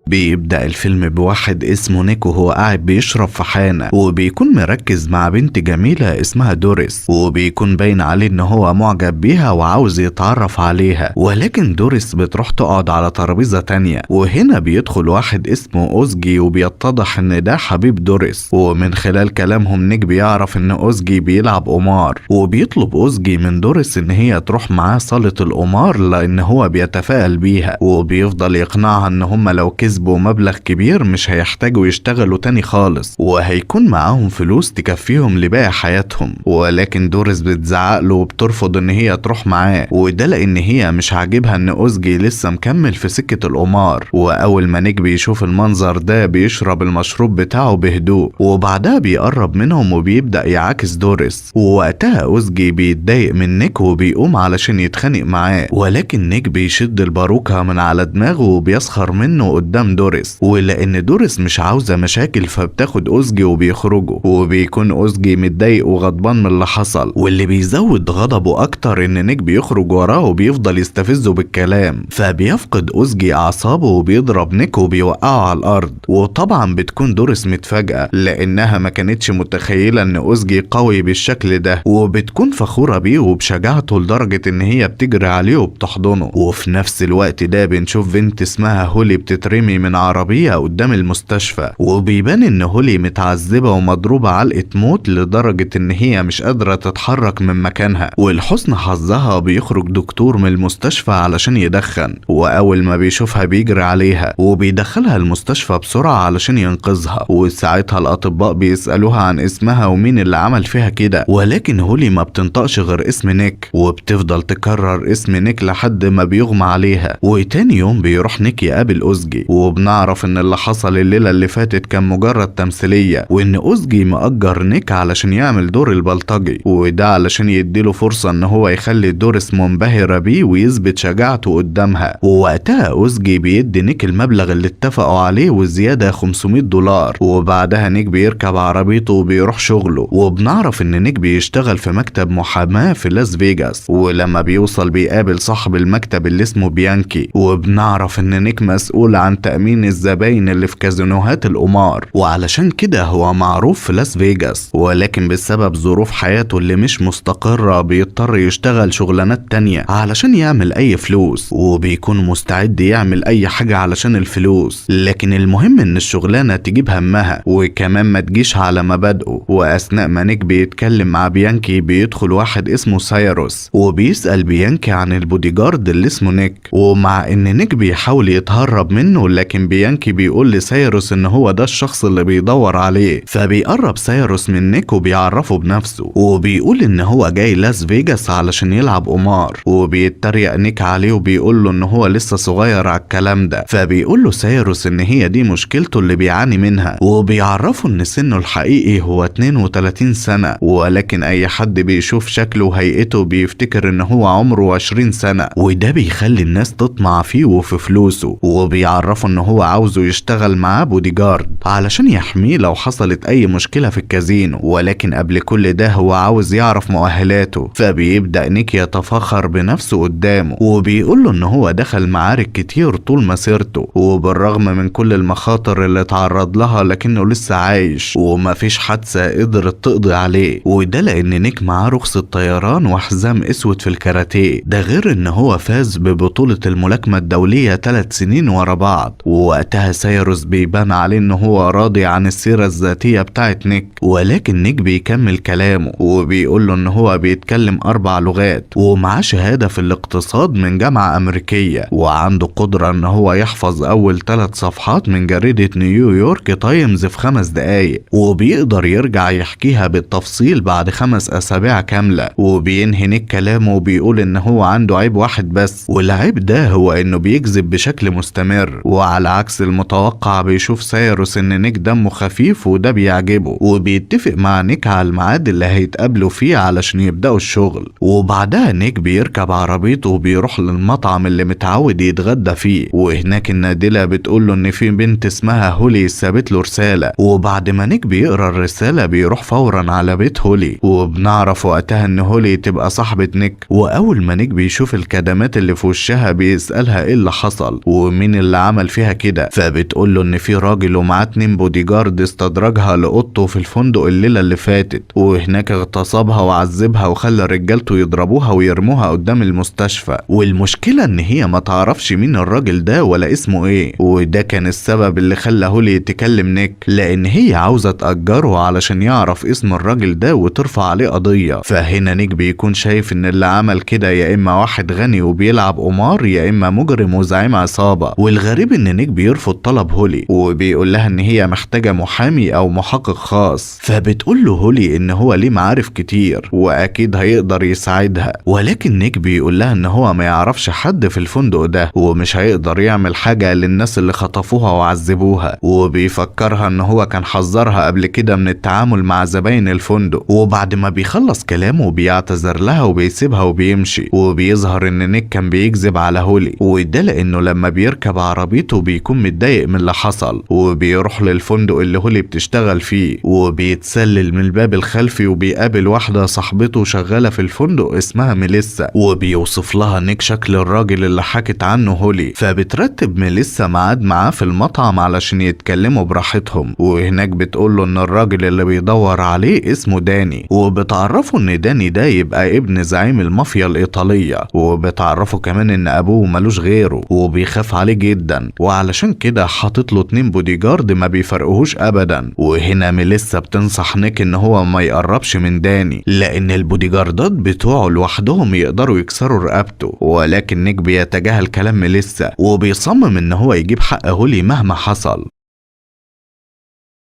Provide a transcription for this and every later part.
بيبدأ الفيلم بواحد اسمه نيك وهو قاعد بيشرب في حانة، وبيكون مركز مع بنت جميلة اسمها دوريس، وبيكون باين عليه ان هو معجب بيها وعاوز يتعرف عليها. ولكن دوريس بتروح تقعد على ترابيزة تانية، وهنا بيدخل واحد اسمه اوزجي وبيتضح ان ده حبيب دوريس. ومن خلال كلامهم نيك بيعرف ان اوزجي بيلعب قمار، وبيطلب اوزجي من دوريس ان هي تروح معاه صالة القمار لان هو بيتفائل بيها، وبيفضل يقنعها ان هم لو كسبوا مبلغ كبير مش هيحتاجوا يشتغلوا تاني خالص، وهيكون معاهم فلوس تكفيهم لباقي حياتهم. ولكن دوريس بتزعقله وبترفض ان هي تروح معاه، وده لان هي مش عاجبها ان اوزجي لسه مكمل في سكة القمار. واول ما نيك بيشوف المنظر ده بيشرب المشروب بتاعه بهدوء، وبعدها بيقرب منهم وبيبدأ يعاكس دوريس. ووقتها اوزجي بيتضايق من نيك وبيقوم علشان يتخانق معاه، ولكن نيك بيشد الباروكة من على دماغه وبيسخر منه قدام دوريس. ولان دوريس مش عاوزة مشاكل فبتاخد اوزجي وبيخرجوا، وبيكون اوزجي متضايق وغضبان من اللي حصل. واللي بيزود غضبه اكتر ان نيك بيخرج وراه وبيفضل يستفزه بالكلام، فبيفقد اوزجي اعصابه وبيضرب نيك وبيوقعه على الارض. وطبعا بتكون دوريس متفاجئة لانها ما كانتش متخيلة ان اوزجي قوي بالشكل ده، وبتكون فخورة بيه وبشجاعته لدرجة ان هي بتجري عليه وبتحضنه. وفي نفس الوقت ده بنشوف بنت اسمها هولي بتترمي من عربية قدام المستشفى، وبيبان ان هولي متعذبة ومضروبة علقة موت لدرجة ان هي مش قادرة تتحرك من مكانها. ولحسن حظها بيخرج دكتور من المستشفى علشان يدخن، واول ما بيشوفها بيجري عليها وبيدخلها المستشفى بسرعة علشان ينقذها. وساعتها الاطباء بيسألوها عن اسمها ومين اللي عمل فيها كده، ولكن هولي ما بتنطقش غير اسم نيك، وبتفضل تكرر اسم نيك لحد ما بيغمى عليها. وتاني يوم بيروح نيك يقابل اوزجي، وبنعرف ان اللي حصل الليلة اللي فاتت كان مجرد تمثيلية، وان اوزجي مأجر نيك علشان يعمل دور البلطجي، وده علشان يديله فرصة ان هو يخلي دوريس منبهرة بيه ويثبت شجاعته قدامها. ووقتها اوزجي بيدي نيك المبلغ اللي اتفقوا عليه وزيادة $500، وبعدها نيك بيركب عربيته وبيروح شغله. وبنعرف ان نيك بيشتغل في مكتب محاماة في لاس فيجاس، ولما بيوصل بيقابل صاحب المكتب اللي اسمه بيانكي، وبنعرف ان نيك مسؤول عن تأمين الزباين اللي في كازينوهات القمار، وعلشان كده هو معروف في لاس فيجاس. ولكن بسبب ظروف حياته اللي مش مستقرة بيضطر يشتغل شغلانات تانية علشان يعمل اي فلوس، وبيكون مستعد يعمل اي حاجة علشان الفلوس، لكن المهم ان الشغلانة تجيب همها وكمان ما تجيش على مبادئه. واثناء ما نيك بيتكلم مع بيانكي بيدخل واحد اسمه سايروس، وبيسأل بيانكي عن البودي جارد اللي اسمه نيك. ومع ان نيك بيحاول يتهرب منه، لكن بيانكي بيقول لسايروس ان هو ده الشخص اللي بيدور عليه. فبيقرب سايروس من نيك وبيعرفه بنفسه، وبيقول ان هو جاي لاس فيجاس علشان يلعب قمار. وبيتريق نيك عليه وبيقول له ان هو لسه صغير على الكلام ده. فبيقول له سايروس ان هي دي مشكلته اللي بيعاني منها، وبيعرفه ان سنه الحقيقي هو 32 سنة، ولكن اي حد بيشوف شكله وهيئته بيفتكر ان هو عمره 20 سنة، وده بيخلي الناس تطمع فيه وفي فلوسه. وبيعرفه ان هو عاوزه يشتغل معاه بودي جارد علشان يحميه لو حصلت اي مشكلة في الكازينو. ولكن قبل كل ده هو عاوز يعرف مؤهلاته. فبيبدأ نيك يتفاخر بنفسه قدامه، وبيقول له ان هو دخل معارك كتير طول مسيرته، وبالرغم من كل المخاطر اللي اتعرض لها لكنه لسه عايش، ومفيش حادثة قدرت تقضي عليه. وده لان نيك معاه رخصة طيران وحزام اسود في الكاراتيه، ده غير ان هو فاز ببطولة الملاكمة الدولية 3 سنين ورا بعض. ووقتها سايروس بيبان عليه ان هو راضي عن السيرة الذاتية بتاعت نيك، ولكن نيك بيكمل كلامه وبيقول له ان هو بيتكلم 4 لغات، ومعاه شهادة في الاقتصاد من جامعة امريكية، وعنده قدرة ان هو يحفظ اول 3 صفحات من جريدة نيويورك تايمز في 5 دقايق، وبيقدر يرجع يحكيها بالتفصيل بعد 5 اسابيع كاملة. وبينهي نيك كلامه وبيقول ان هو عنده عيب واحد بس، والعيب ده هو انه بيكذب بشكل مستمر. وعلى عكس المتوقع بيشوف سايروس ان نيك دمه خفيف وده بيعجبه، وبيتفق مع نيك على الميعاد اللي هيتقابلوا فيه علشان يبدأوا الشغل. وبعدها نيك بيركب عربيته وبيروح للمطعم اللي متعود يتغدى فيه، وهناك النادلة بتقول له ان في بنت اسمها هولي سابت له رسالة. وبعد ما نيك بيقرا الرسالة بيروح فورا على بيت هولي، وبنعرف وقتها ان هولي تبقى صاحبة نيك. واول ما نيك بيشوف الكدمات اللي في وشها بيسألها ايه اللي حصل ومين اللي عمل فيها فيها كده. فبتقول له ان في راجل ومعاه 2 بودي جارد استدرجها لأوضته في الفندق الليلة اللي فاتت، وهناك اغتصبها وعذبها وخلى رجالته يضربوها ويرموها قدام المستشفى. والمشكلة ان هي ما تعرفش مين الراجل ده ولا اسمه ايه، وده كان السبب اللي خلى هولي تكلم نيك، لان هي عاوزة تأجره علشان يعرف اسم الراجل ده وترفع عليه قضية. فهنا نيك بيكون شايف ان اللي عمل كده يا اما واحد غني وبيلعب قمار يا اما مجرم وزعيم عصابة. والغريب ان نيك بيرفض طلب هولي وبيقول لها ان هي محتاجة محامي او محقق خاص. فبتقول له هولي ان هو ليه معارف كتير واكيد هيقدر يساعدها، ولكن نيك بيقول لها ان هو ما يعرفش حد في الفندق ده ومش هيقدر يعمل حاجة للناس اللي خطفوها وعذبوها. وبيفكرها ان هو كان حذرها قبل كده من التعامل مع زباين الفندق. وبعد ما بيخلص كلامه بيعتذر لها وبيسيبها وبيمشي. وبيظهر ان نيك كان بيكذب على هولي، وده لانه لما بيركب عربيته بيكون متضايق من اللي حصل، وبيروح للفندق اللي هولي بتشتغل فيه وبيتسلل من الباب الخلفي وبيقابل واحدة صاحبته شغالة في الفندق اسمها ميليسا، وبيوصف لها نيك شكل الراجل اللي حكت عنه هولي. فبترتب ميليسا ميعاد معاه في المطعم علشان يتكلموا براحتهم. وهناك بتقوله ان الراجل اللي بيدور عليه اسمه داني، وبتعرفه ان داني ده يبقى ابن زعيم المافيا الايطالية، وبتعرفه كمان ان ابوه ملوش غيره وبيخاف عليه جدا، وعلشان كده حاطط له 2 بودي جارد ما بيفرقوهوش ابدا. وهنا ميليسا بتنصح نيك ان هو ما يقربش من داني لان البودي جاردات بتوعه لوحدهم يقدروا يكسروا رقبته. ولكن نيك بيتجاهل كلام ميليسا وبيصمم ان هو يجيب حق هولي مهما حصل.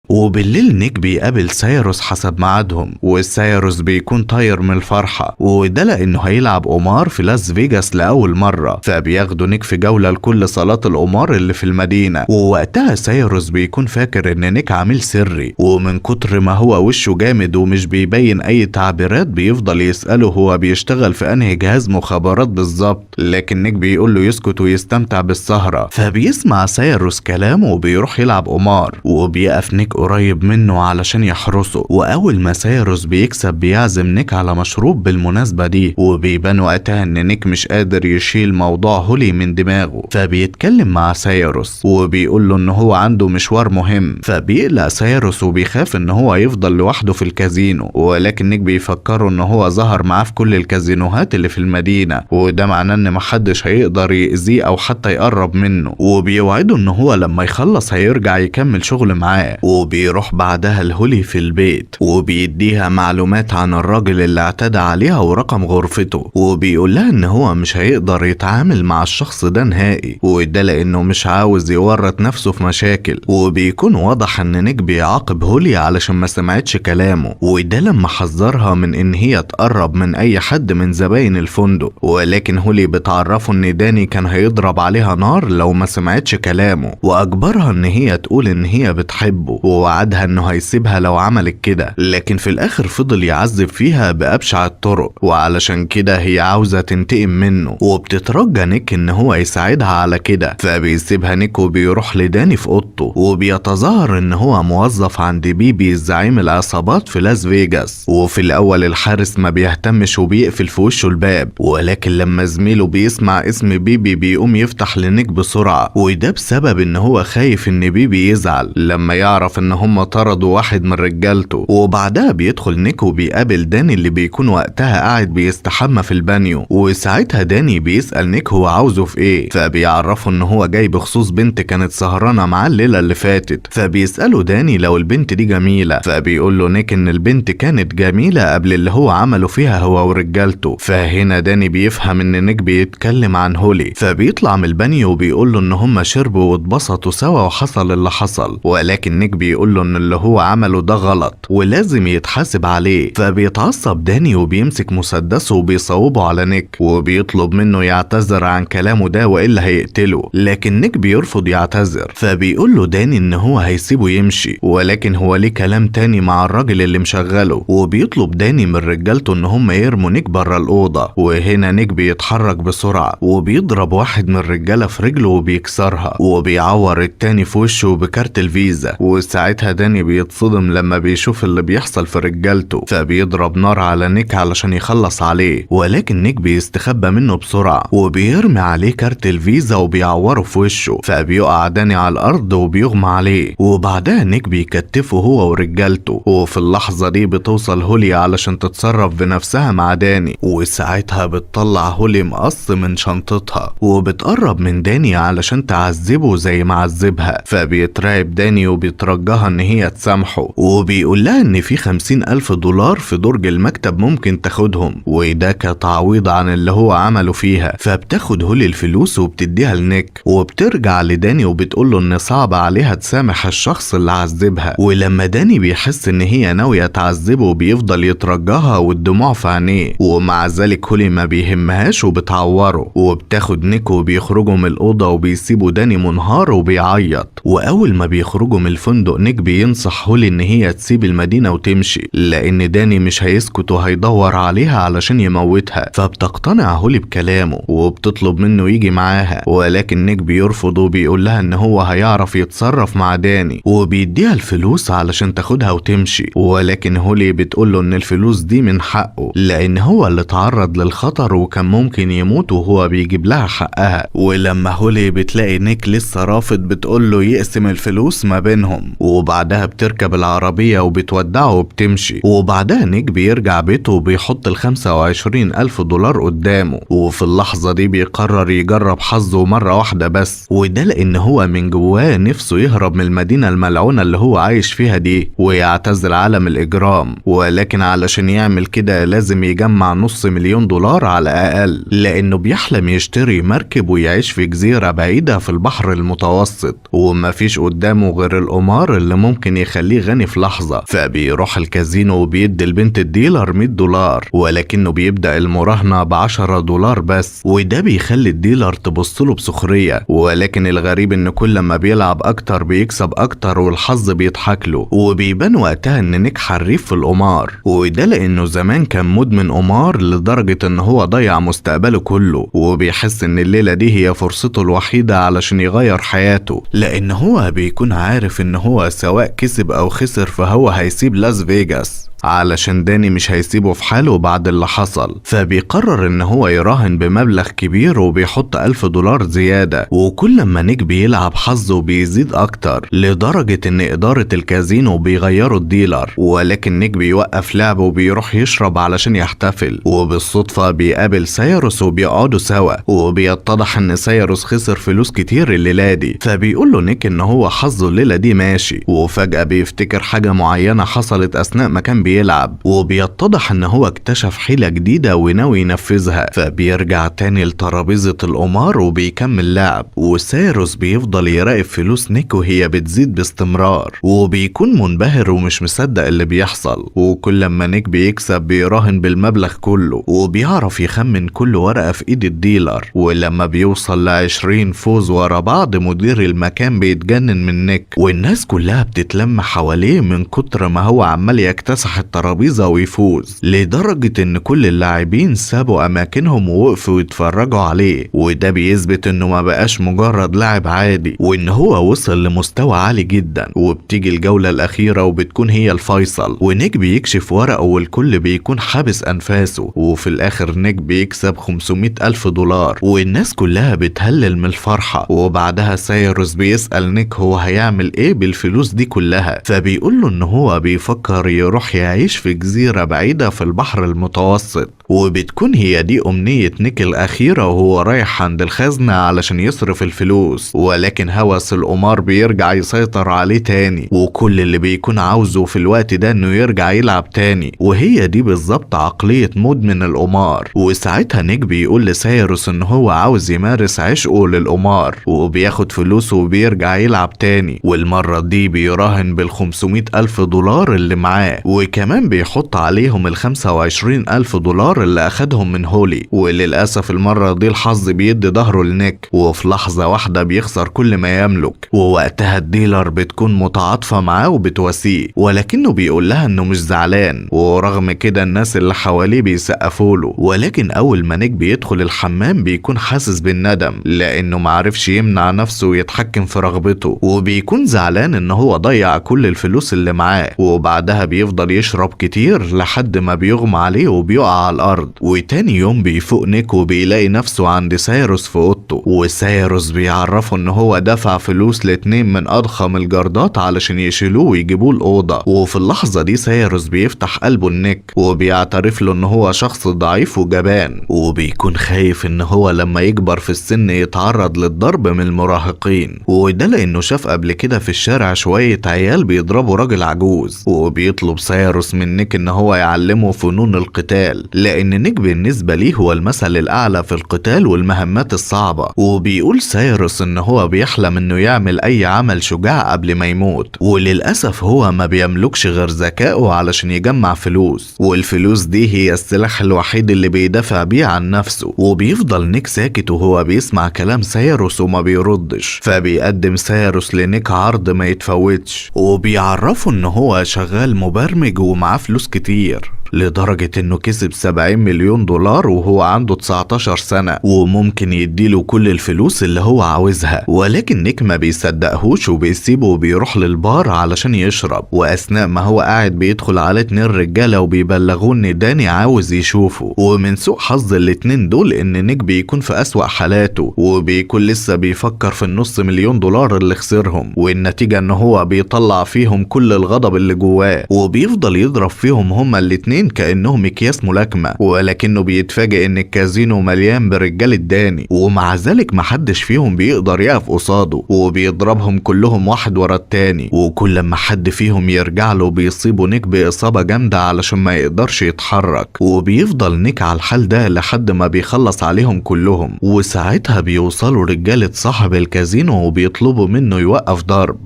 وبالليل نيك بيقابل سايروس حسب ميعادهم، وسايروس بيكون طاير من الفرحة، وده لانه هيلعب قمار في لاس فيجاس لأول مرة. فبياخدوا نيك في جولة لكل صالات القمار اللي في المدينة. ووقتها سايروس بيكون فاكر ان نيك عميل سري، ومن كتر ما هو وشه جامد ومش بيبين اي تعبيرات بيفضل يسأله هو بيشتغل في انهي جهاز مخابرات بالظبط. لكن نيك بيقول له يسكت ويستمتع بالسهرة. فبيسمع سايروس كلامه وبيروح يلعب قمار، وبيقف نيك قريب منه علشان يحرسه. واول ما سايروس بيكسب بيعزم نيك على مشروب بالمناسبة دي، وبيبان وقتها ان نيك مش قادر يشيل موضوع هولي من دماغه. فبيتكلم مع سايروس وبيقول له ان هو عنده مشوار مهم. فبيقلق سايروس وبيخاف ان هو يفضل لوحده في الكازينو، ولكن نيك بيفكره ان هو ظهر معاه في كل الكازينوهات اللي في المدينة، وده معناه ان محدش هيقدر يأذيه او حتى يقرب منه. وبيوعده ان هو لما يخلص هيرجع يكمل شغل معاه. وبيروح بعدها لهولي في البيت وبيديها معلومات عن الراجل اللي اعتدى عليها ورقم غرفته، وبيقول لها ان هو مش هيقدر يتعامل مع الشخص ده نهائي، وده لانه مش عاوز يورط نفسه في مشاكل. وبيكون واضح ان نيك بيعاقب هولي علشان ما سمعتش كلامه، وده لما حذرها من ان هي تقرب من اي حد من زباين الفندق. ولكن هولي بتعرفه ان داني كان هيضرب عليها نار لو ما سمعتش كلامه، واجبرها ان هي تقول ان هي بتحبه، ووعدها انه هيسيبها لو عملت كده. لكن في الاخر فضل يعذب فيها بابشع الطرق، وعلشان كده هي عاوزة تنتقم منه، وبتترجى نيك ان هو يساعدها على كده. فبيسيبها نيك وبيروح لداني في اوضته، وبيتظاهر ان هو موظف عند بيبي زعيم العصابات في لاس فيجاس. وفي الاول الحارس ما بيهتمش وبيقفل في وشه الباب، ولكن لما زميله بيسمع اسم بيبي بيقوم يفتح لنيك بسرعة، وده بسبب ان هو خايف ان بيبي يزعل لما يعرف ان هم طردوا واحد من رجالته. وبعدها بيدخل نيك وبيقابل داني اللي بيكون وقتها قاعد بيستحمى في البانيو. وساعتها داني بيسأل نيك هو عاوزه في ايه، فبيعرفه ان هو جاي بخصوص بنت كانت سهرانة معاه الليلة اللي فاتت. فبيسأله داني لو البنت دي جميلة، فبيقول له نيك ان البنت كانت جميلة قبل اللي هو عمله فيها هو ورجالته. فهنا داني بيفهم ان نيك بيتكلم عن هولي، فبيطلع من البانيو وبيقول له ان هم شربوا واتبسطوا سوا وحصل اللي حصل. ولكن نيك بيقول له ان اللي هو عمله ده غلط ولازم يتحاسب عليه. فبيتعصب داني وبيمسك مسدسه وبيصوبه على نيك، وبيطلب منه يعتذر عن كلامه ده والا هيقتله. لكن نيك بيرفض يعتذر، فبيقول له داني ان هو هيسيبه يمشي، ولكن هو ليه كلام تاني مع الراجل اللي مشغله. وبيطلب داني من رجالته ان هم يرموا نيك بره الاوضه. وهنا نيك بيتحرك بسرعه وبيضرب واحد من الرجاله في رجله وبيكسرها، وبيعور التاني في وشه بكارت الفيزا. وساعتها وساعتها داني بيتصدم لما بيشوف اللي بيحصل في رجالته، فبيضرب نار على نيك علشان يخلص عليه، ولكن نيك بيستخبى منه بسرعة وبيرمي عليه كارت الفيزا وبيعوره في وشه، فبيقع داني على الأرض وبيغمى عليه، وبعدها نيك بيكتفه هو ورجالته. وفي اللحظة دي بتوصل هولي علشان تتصرف بنفسها مع داني، وساعتها بتطلع هولي مقص من شنطتها وبتقرب من داني علشان تعذبه زي ما عذبها، فبيترعب داني وبيترجاها ان هي تسامحه، وبيقول لها ان في 50,000 دولار في درج المكتب ممكن تاخدهم، وده كتعويض عن اللي هو عمله فيها. فبتاخد هولي الفلوس وبتديها لنيك، وبترجع لداني وبتقوله ان صعب عليها تسامح الشخص اللي عذبها. ولما داني بيحس ان هي ناوية تعذبه بيفضل يترجاها والدموع في عينيه، ومع ذلك هولي ما بيهمهاش وبتعوره. وبتاخد نيك وبيخرجوا من الأوضة وبيسيبوا داني منهار وبيعيط. وأول ما بيخرجوا من الفندق نيك بينصح هولي ان هي تسيب المدينة وتمشي، لان داني مش هيسكت وهيدور عليها علشان يموتها. فبتقتنع هولي بكلامه وبتطلب منه يجي معاها، ولكن نيك بيرفض وبيقول لها ان هو هيعرف يتصرف مع داني، وبيديها الفلوس علشان تاخدها وتمشي. ولكن هولي بتقوله ان الفلوس دي من حقه، لان هو اللي تعرض للخطر وكان ممكن يموت وهو بيجيب لها حقها. ولما هولي بتلاقي نيك لسه رافض بتقوله يقسم الفلوس ما بينهم، وبعدها بتركب العربية وبتودعه وبتمشي. وبعدها نيك بيرجع بيته وبيحط 25,000 دولار قدامه، وفي اللحظة دي بيقرر يجرب حظه مرة واحدة بس، وده لان هو من جواه نفسه يهرب من المدينة الملعونة اللي هو عايش فيها دي ويعتزل عالم الإجرام. ولكن علشان يعمل كده لازم يجمع $500,000 على الأقل، لأنه بيحلم يشتري مركب ويعيش في جزيرة بعيدة في البحر المتوسط، ومفيش قدامه غير القمار اللي ممكن يخليه غني في لحظة. فبيروح الكازينو وبيدي البنت الديلر $100، ولكنه بيبدأ المراهنة $10 بس، وده بيخلي الديلر تبصله بسخرية. ولكن الغريب ان كل ما بيلعب اكتر بيكسب اكتر والحظ بيضحك له. وبيبان وقتها ان نيك حريف في القمار، وده لانه زمان كان مدمن قمار لدرجة ان هو ضيع مستقبله كله، وبيحس ان الليلة دي هي فرصته الوحيدة علشان يغير حياته، لان هو بيكون عارف ان هو سواء كسب او خسر فهو هيسيب لاس فيجاس علشان داني مش هيسيبه في حاله بعد اللي حصل. فبيقرر ان هو يراهن بمبلغ كبير وبيحط $1,000 زيادة، وكل ما نيك بيلعب حظه بيزيد اكتر لدرجة ان ادارة الكازينو بيغيروا الديلر. ولكن نيك بيوقف لعبه وبيروح يشرب علشان يحتفل، وبالصدفة بيقابل سايروس وبيقعدوا سوا، وبيتضح ان سايروس خسر فلوس كتير الليلة دي. فبيقول له نيك ان هو حظه الليلة دي ماشي، وفجأة بيفتكر حاجة معينة حصلت اثناء ما كان بيلعب، وبيتضح ان هو اكتشف حيلة جديدة وناوي ينفذها. فبيرجع تاني لترابيزة القمار وبيكمل لعب، وسايروس بيفضل يراقب فلوس نيك وهي بتزيد باستمرار، وبيكون منبهر ومش مصدق اللي بيحصل. وكل لما نيك بيكسب بيراهن بالمبلغ كله، وبيعرف يخمن كل ورقة في ايد الديلر. ولما بيوصل ل20 فوز ورا بعض مدير المكان بيتجنن من نيك، والناس كلها بتتلم حواليه من كتر ما هو عمال يكتسح الترابيزة ويفوز، لدرجة ان كل اللاعبين سابوا اماكنهم ووقفوا يتفرجوا عليه. وده بيثبت انه ما بقاش مجرد لاعب عادي، وان هو وصل لمستوى عالي جدا. وبتيجي الجولة الاخيرة وبتكون هي الفيصل، ونيك بيكشف ورقه والكل بيكون حابس انفاسه، وفي الاخر نيك بيكسب $500,000 والناس كلها بتهلل من الفرحة. وبعدها سايروس بيسأل نيك هو هيعمل ايه بالفلوس دي كلها، فبيقول له ان هو بيفكر يروح يعيش في جزيرة بعيدة في البحر المتوسط، وبتكون هي دي أمنية نيك الأخيرة وهو رايح عند الخزنة علشان يصرف الفلوس. ولكن هوس القمار بيرجع يسيطر عليه تاني، وكل اللي بيكون عاوزه في الوقت ده انه يرجع يلعب تاني، وهي دي بالظبط عقلية مدمن القمار. وساعتها نيك بيقول لسايروس ان هو عاوز يمارس عشقه للقمار، وبياخد فلوسه وبيرجع يلعب تاني، والمرة دي بيراهن $500,000 اللي معاه، وكمان بيحط عليهم $25,000 $1000 اللي اخدهم من هولي. وللأسف المرة دي الحظ بيدي ظهره لنيك، وفي لحظة واحدة بيخسر كل ما يملك. ووقتها الديلر بتكون متعاطفة معاه وبتواسيه، ولكنه بيقول لها انه مش زعلان، ورغم كده الناس اللي حواليه بيسقفوا له. ولكن اول ما نيك بيدخل الحمام بيكون حاسس بالندم لانه معرفش يمنع نفسه ويتحكم في رغبته، وبيكون زعلان ان هو ضيع كل الفلوس اللي معاه. وبعدها بيفضل يشرب كتير لحد ما بيغمى عليه وبيقع على الارض. وتاني يوم بيفوق نيك وبيلاقي نفسه عند سايروس في اوضته، وسايروس بيعرفه ان هو دفع فلوس لاتنين من اضخم الجردات علشان يشيلوه ويجيبوه الاوضه. وفي اللحظه دي سايروس بيفتح قلبه لنيك وبيعترف له ان هو شخص ضعيف وجبان، وبيكون خايف ان هو لما يكبر في السن يتعرض للضرب من المراهقين. وده لانه شاف قبل كده في الشارع شويه عيال بيضربوا راجل عجوز. وبيطلب سايروس من نيك ان هو يعلمه فنون القتال، لان نيك بالنسبه ليه هو المثل الاعلى في القتال والمهمات الصعبه. وبيقول سايروس ان هو بيحلم انه يعمل اي عمل شجاع قبل ما يموت، وللاسف هو ما بيملكش غير ذكائه علشان يجمع فلوس، والفلوس دي هي السلاح الوحيد اللي بيدافع بيه عن نفسه. وبيفضل نيك ساكت وهو بيسمع كلام سايروس وما بيردش. فبيقدم سايروس لنيك عرض ما يتفوتش، وبيعرفه ان هو شغال مبرمج ومعاه فلوس كتير، لدرجة انه كسب $70 مليون وهو عنده 19 سنة، وممكن يديله كل الفلوس اللي هو عاوزها. ولكن نيك ما بيصدقهوش وبيسيبه وبيروح للبار علشان يشرب. واثناء ما هو قاعد بيدخل على 2 رجالة وبيبلغوه ان داني عاوز يشوفه. ومن سوء حظ الاتنين دول ان نيك بيكون في اسوأ حالاته، وبيكون لسه بيفكر في $500 مليون اللي خسرهم، والنتيجة ان هو بيطلع فيهم كل الغضب اللي جواه، وبيفضل يضرب فيهم هما الاتنين كأنهم اكياس ملاكمة. ولكنه بيتفاجئ ان الكازينو مليان برجالة داني، ومع ذلك محدش فيهم بيقدر يقف قصاده، وبيضربهم كلهم واحد ورا التاني. وكل ما حد فيهم يرجع له بيصيبه نيك بإصابة جامدة علشان ما يقدرش يتحرك. وبيفضل نيك على الحال ده لحد ما بيخلص عليهم كلهم. وساعتها بيوصلوا رجالة صاحب الكازينو وبيطلبوا منه يوقف ضرب.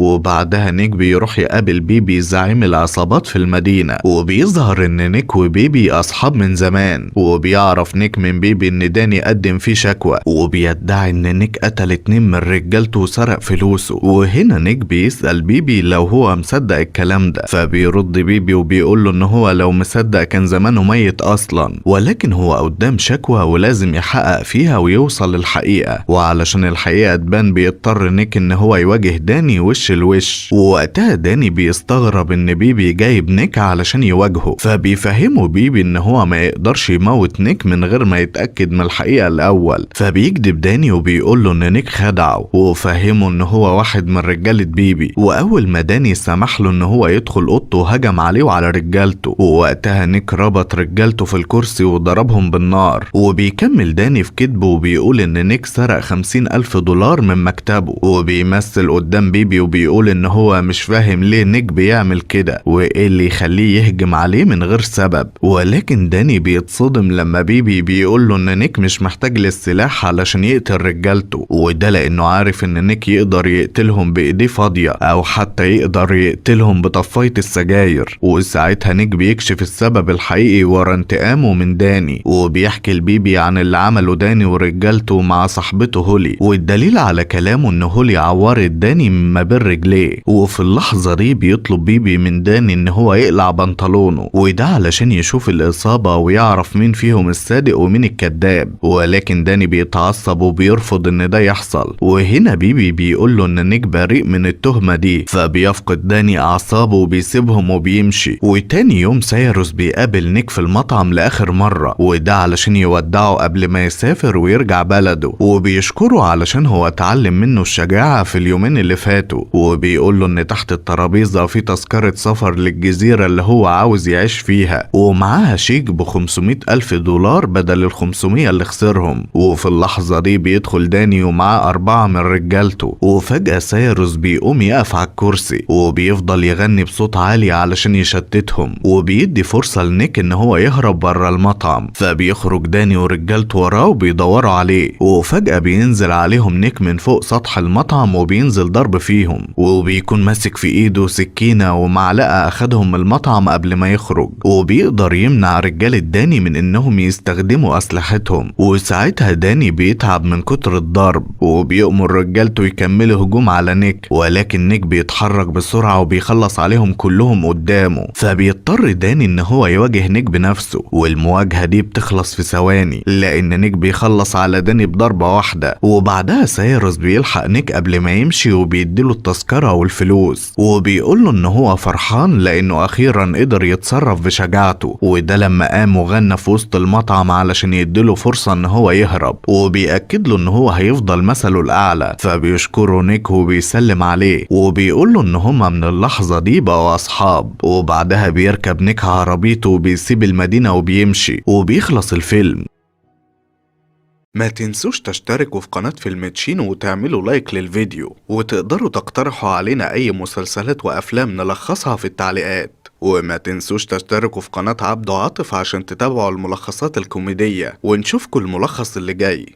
وبعدها نيك بيروح يقابل بيبي زعيم العصابات في المدينة، وبيظهر ان نيك وبيبي اصحاب من زمان. وبيعرف نيك من بيبي ان داني قدم فيه شكوى، وبيدعي ان نيك قتل 2 من رجالته وسرق فلوسه. وهنا نيك بيسأل بيبي لو هو مصدق الكلام ده، فبيرد بيبي وبيقول له ان هو لو مصدق كان زمانه ميت اصلا، ولكن هو قدام شكوى ولازم يحقق فيها ويوصل للحقيقة. وعلشان الحقيقة تبان بيضطر نيك ان هو يواجه داني وش الوش. ووقتها داني بيستغرب ان بيبي جايب نيك علشان يواجهه، فبيفهمه بيبي ان هو ما يقدرش يموت نيك من غير ما يتأكد من الحقيقة الاول. فبيكذب داني وبيقول له ان نيك خدعه، وفهمه ان هو واحد من رجالة بيبي. واول ما داني سمح له ان هو يدخل اوضته هجم عليه وعلى رجالته، ووقتها نيك ربط رجالته في الكرسي وضربهم بالنار. وبيكمل داني في كذبه وبيقول ان نيك سرق $50,000 من مكتبه، وبيمثل قدام بيبي وبيقول ان هو مش فاهم ليه نيك بيعمل كده وايه اللي يخليه يهجم عليه من غير سبب. ولكن داني بيتصدم لما بيبي بيقول له ان نيك مش محتاج للسلاح علشان يقتل رجالته، وده لانه عارف ان نيك يقدر يقتلهم بايديه فاضية او حتى يقدر يقتلهم بطفاية السجاير. وساعتها نيك بيكشف السبب الحقيقي ورا انتقامه من داني، وبيحكي لبيبي عن اللي عمله داني ورجالته مع صاحبته هولي. والدليل على كلامه ان هولي عورت داني ما بين رجليه. وفي اللحظة دي بيطلب بيبي من داني ان هو يقلع بنطلونه، وده علشان يشوف الإصابة ويعرف مين فيهم الصادق ومين الكذاب. ولكن داني بيتعصب وبيرفض ان ده يحصل. وهنا بيبي بيقول له ان نيك بريء من التهمة دي، فبيفقد داني اعصابه وبيسيبهم وبيمشي. وتاني يوم سايروس بيقابل نيك في المطعم لآخر مرة، وده علشان يودعه قبل ما يسافر ويرجع بلده. وبيشكره علشان هو اتعلم منه الشجاعة في اليومين اللي فاتوا. وبيقول له ان تحت الترابيزة في تذكرة سفر للجزيرة اللي هو عاوز يعيش فيها، ومعاها شيك $500,000 بدل ال500 اللي خسرهم. وفي اللحظة دي بيدخل داني ومعاه 4 من رجالته، وفجأة سايروس بيقوم يقف على الكرسي وبيفضل يغني بصوت عالي علشان يشتتهم، وبيدي فرصة لنيك ان هو يهرب برا المطعم. فبيخرج داني ورجالته وراه وبيدوروا عليه، وفجأة بينزل عليهم نيك من فوق سطح المطعم وبينزل ضرب فيهم. بيهم، وبيكون ماسك في ايده سكينة ومعلقة اخدهم من المطعم قبل ما يخرج، وبيقدر يمنع رجالة داني من انهم يستخدموا اسلحتهم. وساعتها داني بيتعب من كتر الضرب وبيأمر رجالته يكملوا هجوم على نيك، ولكن نيك بيتحرك بسرعة وبيخلص عليهم كلهم قدامه، فبيضطر داني ان هو يواجه نيك بنفسه. والمواجهة دي بتخلص في ثواني لان نيك بيخلص على داني بضربة واحدة، وبعدها سايروس بيلحق نيك قبل ما يمشي وبيديله التذكرة والفلوس، وبيقوله ان هو فرحان لانه اخيرا قدر يتصرف بشجاعته، وده لما قام وغنى في وسط المطعم علشان يديله فرصة ان هو يهرب، وبيأكد له ان هو هيفضل مثله الاعلى. فبيشكره نيك وبيسلم عليه وبيقوله ان هما من اللحظة دي بقوا اصحاب. وبعدها بيركب نيك عربيته وبيسيب المدينة وبيمشي وبيخلص الفيلم. ما تنسوش تشتركوا في قناة فيلم تشينو وتعملوا لايك للفيديو، وتقدروا تقترحوا علينا اي مسلسلات وافلام نلخصها في التعليقات. وما تنسوش تشتركوا في قناة عبده عاطف عشان تتابعوا الملخصات الكوميدية، ونشوفكوا الملخص اللي جاي.